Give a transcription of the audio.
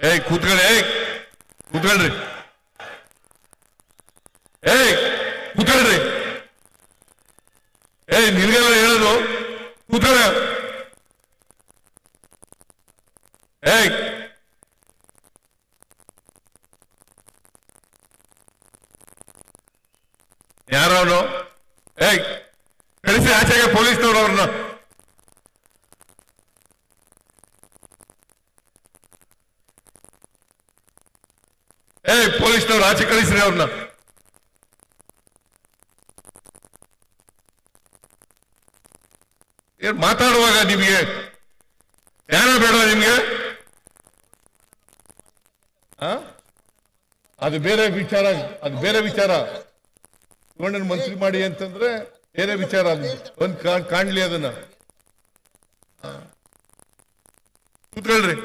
ಕೂತ್ಕೊಳ್ಳಿ ಕೂತ್ಕೊಳ್ರಿ ಕೂತ್ಕೊಳ್ರಿ ನಿನ್ಗೆಲ್ಲ ಹೇಳೋದು ಕೂತ್ಕೊಳ್ಳ ಯಾರವನು ಕಳಿಸಿ ಆಚೆಗೆ ಪೊಲೀಸ್ನವ್ರು ಅವ್ರನ್ನ ಪೊಲೀಸ್ನವ್ರು ಆಚೆ ಕಳಿಸ್ರಿ ಅವ್ರನ್ನ ಮಾತಾಡುವಾಗ ನಿಮ್ಗೆ ಜ್ಞಾನ ಬೇಡ ನಿಮ್ಗೆ ಅದು ಬೇರೆ ವಿಚಾರ ಶಿವಣ್ಣನ ಮಂತ್ರಿ ಮಾಡಿ ಅಂತಂದ್ರೆ ಬೇರೆ ವಿಚಾರ ಒಂದು ಕಾಣ್ಲಿ ಅದನ್ನ ಕೂತ್ಕೊಳ್ರಿ